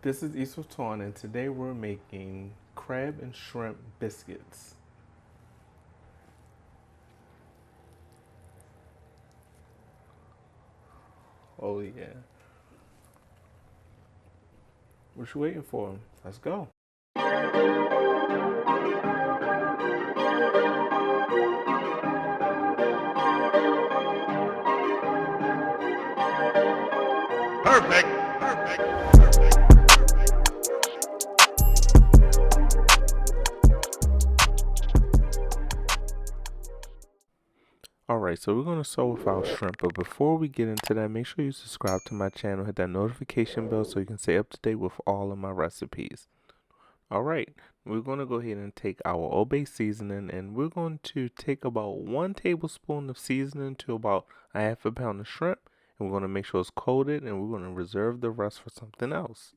This is Iswaton, and today we're making crab and shrimp biscuits. Oh yeah. What you waiting for? Let's go. Perfect. Perfect. Alright, so we're going to start with our shrimp, but before we get into that, make sure you subscribe to my channel, hit that notification bell so you can stay up to date with all of my recipes. Alright, we're going to go ahead and take our Old Bay seasoning, and we're going to take about 1 tablespoon of seasoning to about a half a pound of shrimp, and we're going to make sure it's coated, and we're going to reserve the rest for something else.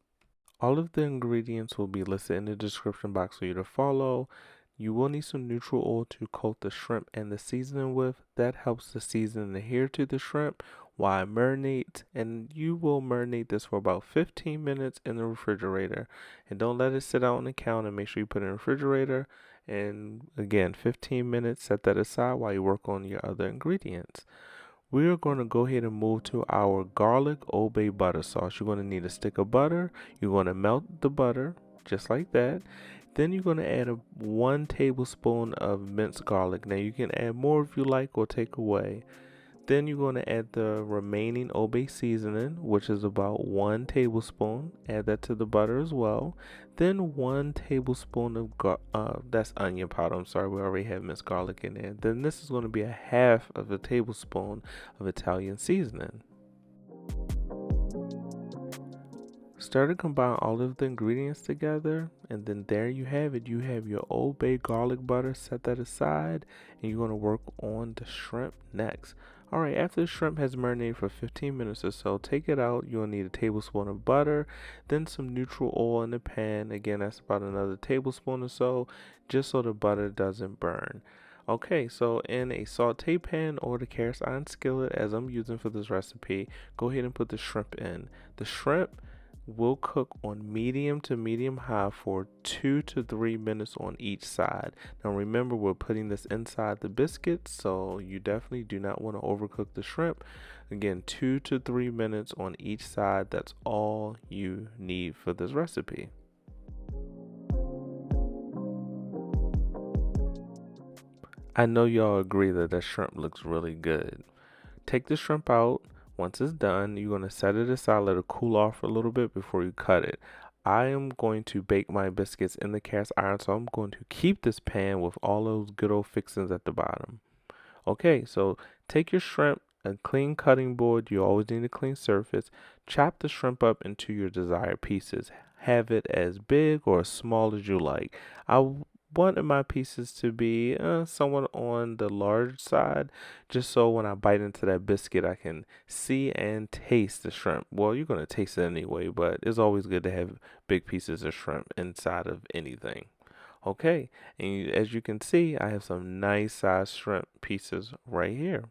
All of the ingredients will be listed in the description box for you to follow. You will need some neutral oil to coat the shrimp and the seasoning with. That helps the seasoning adhere to the shrimp while it marinates. And you will marinate this for about 15 minutes in the refrigerator. And don't let it sit out on the counter. Make sure you put it in the refrigerator. And again, 15 minutes, set that aside while you work on your other ingredients. We are going to go ahead and move to our garlic Old Bay butter sauce. You're going to need a stick of butter. You're going to melt the butter just like that. Then you're going to add 1 tablespoon of minced garlic. Now you can add more if you like or take away. Then you're going to add the remaining Old Bay seasoning, which is about 1 tablespoon. Add that to the butter as well. Then 1 tablespoon of that's onion powder. I'm sorry, we already have minced garlic in there. Then this is going to be a half of a tablespoon of Italian seasoning. Start to combine all of the ingredients together, and then there you have it. You have your Old Bay garlic butter. Set that aside, and you're going to work on the shrimp next. Alright, after the shrimp has marinated for 15 minutes or so, take it out. You'll need a tablespoon of butter, then some neutral oil in the pan. Again, that's about another tablespoon or so, just so the butter doesn't burn. Okay, so in a saute pan or the cast iron skillet, as I'm using for this recipe, go ahead and put the shrimp in. The shrimp will cook on medium to medium high for 2 to 3 minutes on each side. Now remember, we're putting this inside the biscuits, so you definitely do not want to overcook the shrimp. Again, 2 to 3 minutes on each side. That's all you need for this recipe. I know y'all agree that that shrimp looks really good. Take the shrimp out. Once it's done, you're going to set it aside, let it cool off a little bit before you cut it. I am going to bake my biscuits in the cast iron, so I'm going to keep this pan with all those good old fixings at the bottom. Okay, so take your shrimp, a clean cutting board. You always need a clean surface. Chop the shrimp up into your desired pieces. Have it as big or as small as you like. I wanted my pieces to be somewhat on the large side, just so when I bite into that biscuit, I can see and taste the shrimp. Well, you're going to taste it anyway, but it's always good to have big pieces of shrimp inside of anything. Okay, and as you can see, I have some nice sized shrimp pieces right here.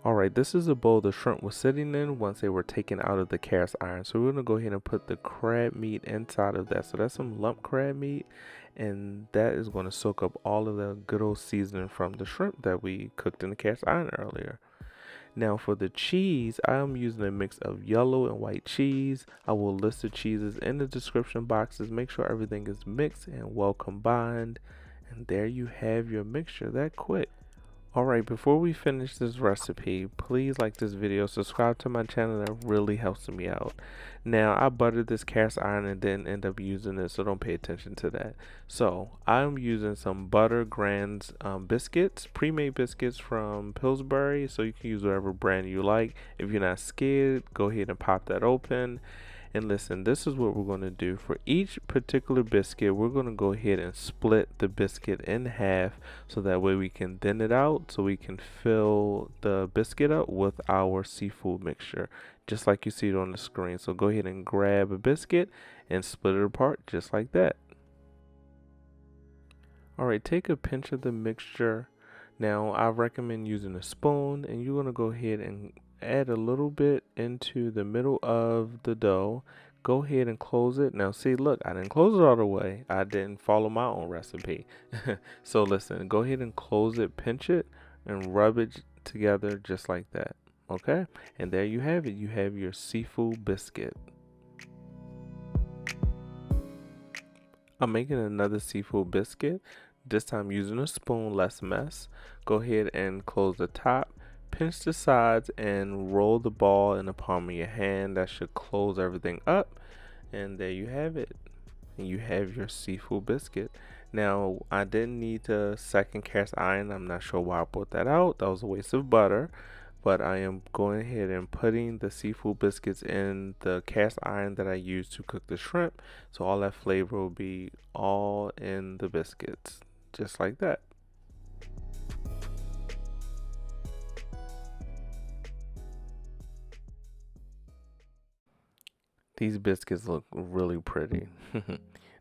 Alright, this is a bowl the shrimp was sitting in once they were taken out of the cast iron. So we're going to go ahead and put the crab meat inside of that. So that's some lump crab meat, and that is going to soak up all of the good old seasoning from the shrimp that we cooked in the cast iron earlier. Now for the cheese, I am using a mix of yellow and white cheese. I will list the cheeses in the description boxes. Make sure everything is mixed and well combined. And there you have your mixture that quick. Alright, before we finish this recipe, please like this video, subscribe to my channel, that really helps me out. Now, I buttered this cast iron and didn't end up using it, so don't pay attention to that. So, I'm using some Butter Grands biscuits, pre-made biscuits from Pillsbury, so you can use whatever brand you like. If you're not scared, go ahead and pop that open. And listen, this is what we're going to do. For each particular biscuit, we're going to go ahead and split the biscuit in half, so that way we can thin it out, so we can fill the biscuit up with our seafood mixture, just like you see it on the screen. So go ahead and grab a biscuit and split it apart just like that. Alright, take a pinch of the mixture. Now, I recommend using a spoon, and you're going to go ahead and add a little bit into the middle of the dough. go ahead and close it. Now see, look, I didn't close it all the way. I didn't follow my own recipe. So listen, go ahead and close it, pinch it, and rub it together just like that. Okay? And there you have it. You have your seafood biscuit. I'm making another seafood biscuit, this time using a spoon, less mess. Go ahead and close the top, pinch the sides, and roll the ball in the palm of your hand. That should close everything up. And there you have it. And you have your seafood biscuit. Now, I didn't need the second cast iron. I'm not sure why I brought that out. That was a waste of butter. But I am going ahead and putting the seafood biscuits in the cast iron that I used to cook the shrimp. So all that flavor will be all in the biscuits. Just like that. These biscuits look really pretty.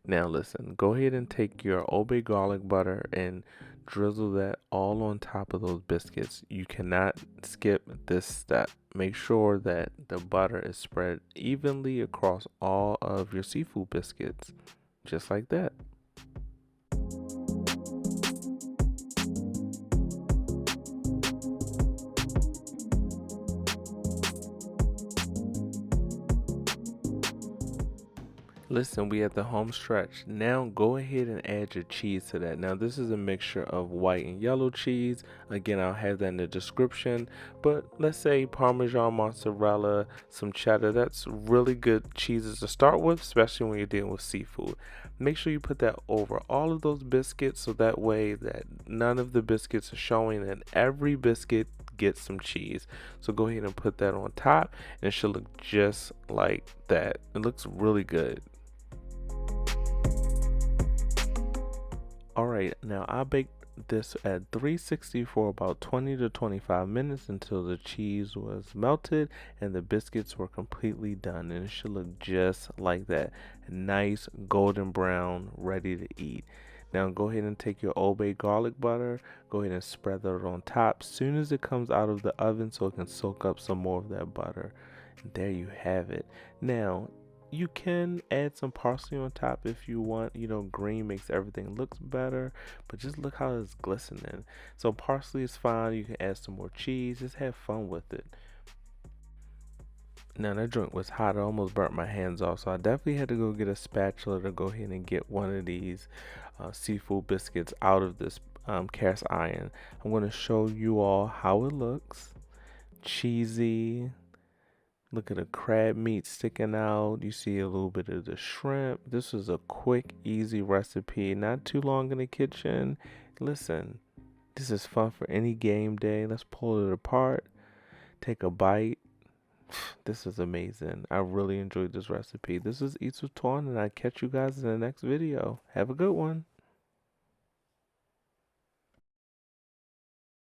Now listen, go ahead and take your Old Bay garlic butter and drizzle that all on top of those biscuits. You cannot skip this step. Make sure that the butter is spread evenly across all of your seafood biscuits. Just like that. Listen, we at the home stretch. Now go ahead and add your cheese to that. Now this is a mixture of white and yellow cheese. Again, I'll have that in the description. But let's say Parmesan, mozzarella, some cheddar. That's really good cheeses to start with, especially when you're dealing with seafood. Make sure you put that over all of those biscuits so that way that none of the biscuits are showing and every biscuit gets some cheese. So go ahead and put that on top and it should look just like that. It looks really good. Alright, now I baked this at 360 for about 20 to 25 minutes until the cheese was melted and the biscuits were completely done, and it should look just like that. Nice golden brown, ready to eat. Now go ahead and take your Old Bay garlic butter, go ahead and spread that on top as soon as it comes out of the oven so it can soak up some more of that butter. And there you have it. Now you can add some parsley on top if you want. You know, green makes everything looks better, but just look how it's glistening. So parsley is fine. You can add some more cheese. Just have fun with it. Now that drink was hot. I almost burnt my hands off, so I definitely had to go get a spatula to go ahead and get one of these seafood biscuits out of this cast iron. I'm going to show you all how it looks. Cheesy. Look at the crab meat sticking out. You see a little bit of the shrimp. This was a quick, easy recipe. Not too long in the kitchen. Listen, this is fun for any game day. Let's pull it apart. Take a bite. This is amazing. I really enjoyed this recipe. This is Eats with Twan, and I catch you guys in the next video. Have a good one.